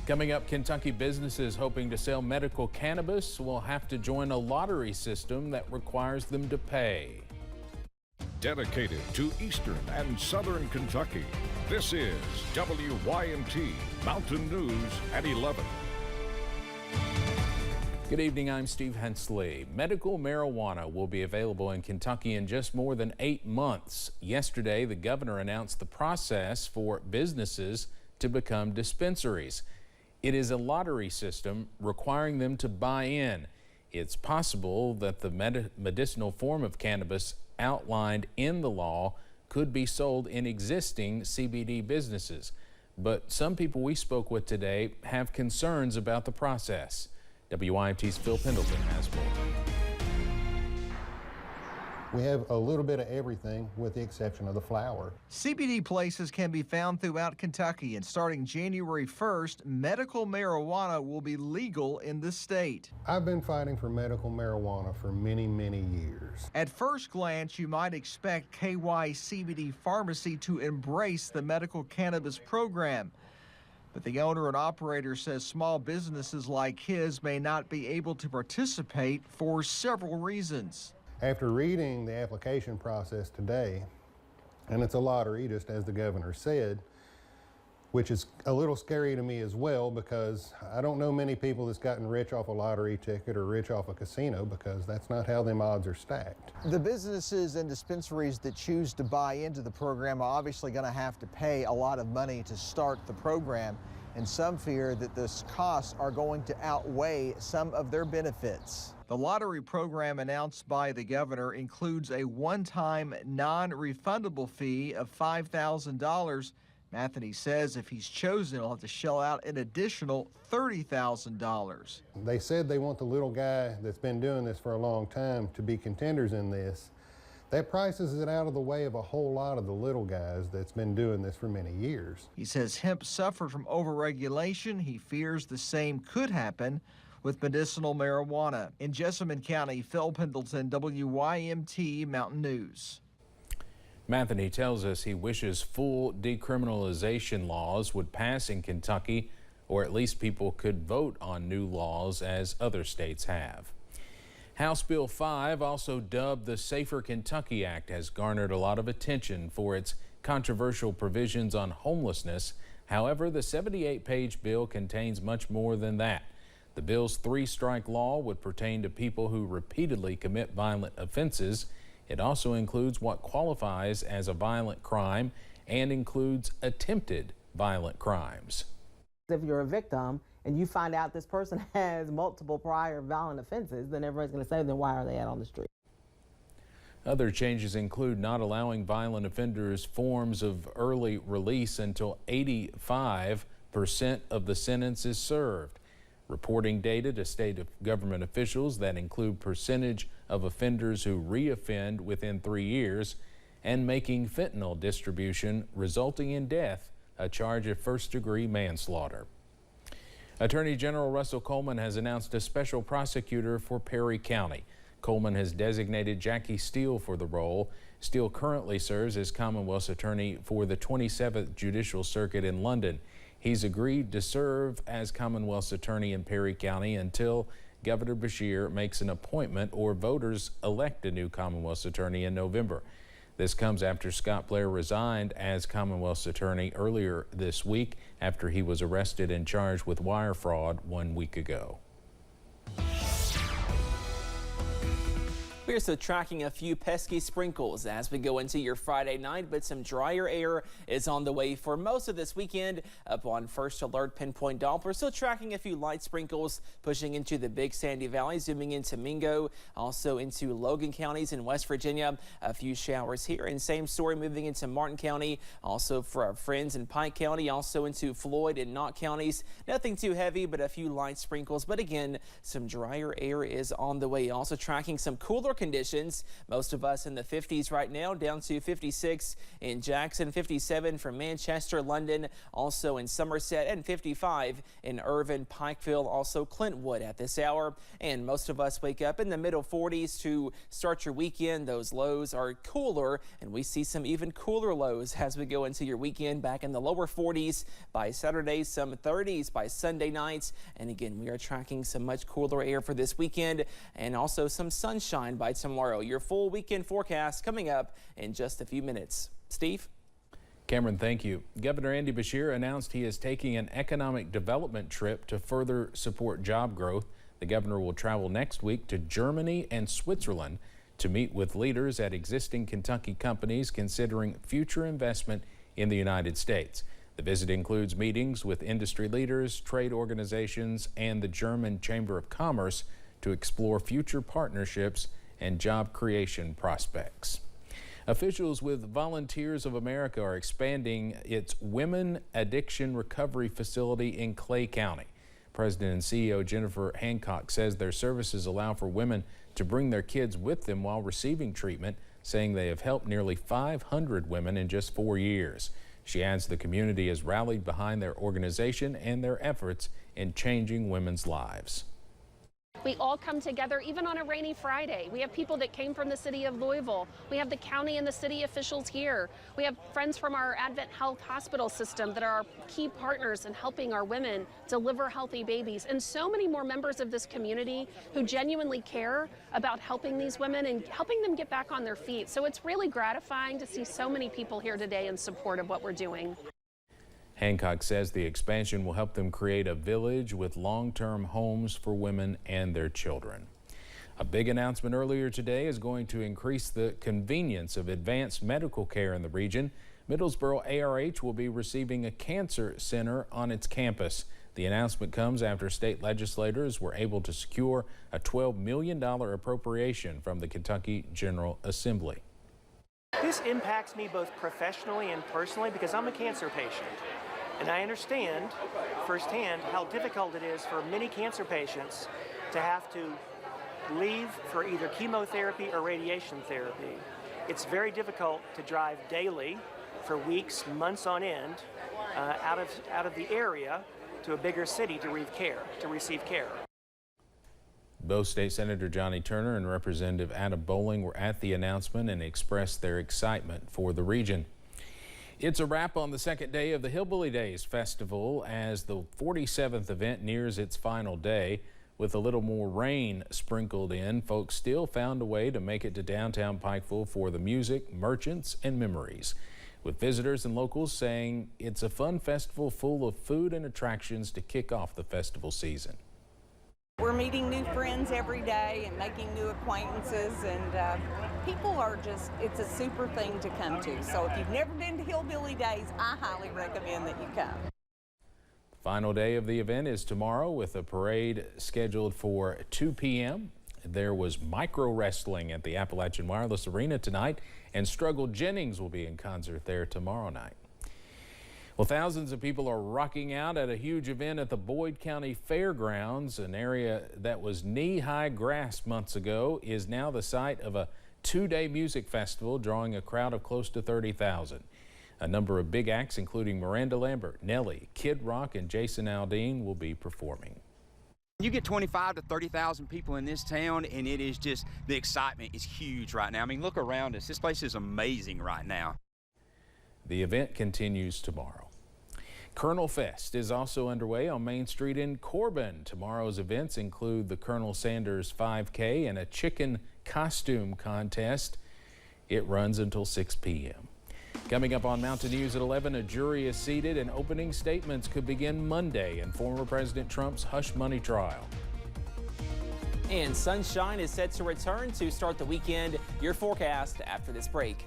Coming up, Kentucky businesses hoping to sell medical cannabis will have to join a lottery system that requires them to pay. Dedicated to Eastern and Southern Kentucky, this is WYMT Mountain News at 11. Good evening, I'm Steve Hensley. Medical marijuana will be available in Kentucky in just more than 8 months. Yesterday, the governor announced the process for businesses to become dispensaries. It is a lottery system requiring them to buy in. It's possible that the medicinal form of cannabis outlined in the law could be sold in existing CBD businesses. But some people we spoke with today have concerns about the process. WYMT's Phil Pendleton has more. We have a little bit of everything with the exception of the flower. CBD places can be found throughout Kentucky, and starting January 1st, medical marijuana will be legal in the state. I've been fighting for medical marijuana for many, many years. At first glance, you might expect KY CBD Pharmacy to embrace the medical cannabis program. But the owner and operator says small businesses like his may not be able to participate for several reasons. After reading the application process today, and it's a lottery, just as the governor said, which is a little scary to me as well, because I don't know many people that's gotten rich off a lottery ticket or rich off a casino, because that's not how them odds are stacked. The businesses and dispensaries that choose to buy into the program are obviously going to have to pay a lot of money to start the program, and some fear that those costs are going to outweigh some of their benefits. The lottery program announced by the governor includes a one-time non-refundable fee of $5,000. Anthony says if he's chosen, he'll have to shell out an additional $30,000. They said they want the little guy that's been doing this for a long time to be contenders in this. That prices it out of the way of a whole lot of the little guys that's been doing this for many years. He says hemp suffered from overregulation. He fears the same could happen with medicinal marijuana. In Jessamine County, Phil Pendleton, WYMT Mountain News. Anthony tells us he wishes full decriminalization laws would pass in Kentucky, or at least people could vote on new laws as other states have. House Bill 5, also dubbed the Safer Kentucky Act, has garnered a lot of attention for its controversial provisions on homelessness. However, the 78-page bill contains much more than that. The bill's three-strike law would pertain to people who repeatedly commit violent offenses. It also includes what qualifies as a violent crime and includes attempted violent crimes. If you're a victim and you find out this person has multiple prior violent offenses, then everyone's going to say, then why are they out on the street? Other changes include not allowing violent offenders forms of early release until 85% of the sentence is served. Reporting data to state government officials that include percentage of offenders who reoffend within 3 years, and making fentanyl distribution resulting in death a charge of first-degree manslaughter. Attorney General Russell Coleman has announced a special prosecutor for Perry County. Coleman has designated Jackie Steele for the role. Steele currently serves as Commonwealth's attorney for the 27th Judicial Circuit in London. He's agreed to serve as Commonwealth's attorney in Perry County until Governor Beshear makes an appointment or voters elect a new Commonwealth's attorney in November. This comes after Scott Blair resigned as Commonwealth's attorney earlier this week after he was arrested and charged with wire fraud 1 week ago. We're still tracking a few pesky sprinkles as we go into your Friday night, but some drier air is on the way for most of this weekend. Up on First Alert Pinpoint Doppler, still tracking a few light sprinkles pushing into the Big Sandy Valley, zooming into Mingo, also into Logan counties in West Virginia. A few showers here, and same story moving into Martin County, also for our friends in Pike County, also into Floyd and Knott counties. Nothing too heavy, but a few light sprinkles. But again, some drier air is on the way. Also tracking some cooler conditions. Most of us in the 50s right now, down to 56 in Jackson, 57 from Manchester, London, also in Somerset, and 55 in Irvine, Pikeville, also Clintwood at this hour. And most of us wake up in the middle 40s to start your weekend. Those lows are cooler, and we see some even cooler lows as we go into your weekend, back in the lower 40s by Saturday, some 30s by Sunday nights. And again, we are tracking some much cooler air for this weekend, and also some sunshine by tomorrow. Your full weekend forecast coming up in just a few minutes. Steve? Cameron, thank you. Governor Andy Beshear announced he is taking an economic development trip to further support job growth. The governor will travel next week to Germany and Switzerland to meet with leaders at existing Kentucky companies considering future investment in the United States. The visit includes meetings with industry leaders, trade organizations, and the German Chamber of Commerce to explore future partnerships and job creation prospects. Officials with Volunteers of America are expanding its Women Addiction Recovery Facility in Clay County. President and CEO Jennifer Hancock says their services allow for women to bring their kids with them while receiving treatment, saying they have helped nearly 500 women in just 4 years. She adds the community has rallied behind their organization and their efforts in changing women's lives. We all come together, even on a rainy Friday. We have people that came from the city of Louisville. We have the county and the city officials here. We have friends from our Advent Health Hospital system that are our key partners in helping our women deliver healthy babies. And so many more members of this community who genuinely care about helping these women and helping them get back on their feet. So it's really gratifying to see so many people here today in support of what we're doing. Hancock says the expansion will help them create a village with long-term homes for women and their children. A big announcement earlier today is going to increase the convenience of advanced medical care in the region. Middlesboro ARH will be receiving a cancer center on its campus. The announcement comes after state legislators were able to secure a $12 million appropriation from the Kentucky General Assembly. This impacts me both professionally and personally because I'm a cancer patient. And I understand firsthand how difficult it is for many cancer patients to have to leave for either chemotherapy or radiation therapy. It's very difficult to drive daily for weeks, months on end, out of the area to a bigger city to receive care. Both State Senator Johnny Turner and Representative Adam Bowling were at the announcement and expressed their excitement for the region. It's a wrap on the second day of the Hillbilly Days Festival as the 47th event nears its final day. With a little more rain sprinkled in, folks still found a way to make it to downtown Pikeville for the music, merchants, and memories. With visitors and locals saying it's a fun festival full of food and attractions to kick off the festival season. We're meeting new friends every day and making new acquaintances, and people are just, it's a super thing to come to. So if you've never been to Hillbilly Days, I highly recommend that you come. The final day of the event is tomorrow with a parade scheduled for 2 p.m. There was micro wrestling at the Appalachian Wireless Arena tonight, and Struggle Jennings will be in concert there tomorrow night. Well, thousands of people are rocking out at a huge event at the Boyd County Fairgrounds. An area that was knee-high grass months ago is now the site of a two-day music festival drawing a crowd of close to 30,000. A number of big acts, including Miranda Lambert, Nelly, Kid Rock, and Jason Aldean, will be performing. You get 25 to 30,000 people in this town, and it is just, the excitement is huge right now. I mean, look around us. This place is amazing right now. The event continues tomorrow. Colonel Fest is also underway on Main Street in Corbin. Tomorrow's events include the Colonel Sanders 5K and a chicken costume contest. It runs until 6 p.m. Coming up on Mountain News at 11, a jury is seated and opening statements could begin Monday in former President Trump's hush money trial. And sunshine is set to return to start the weekend. Your forecast after this break.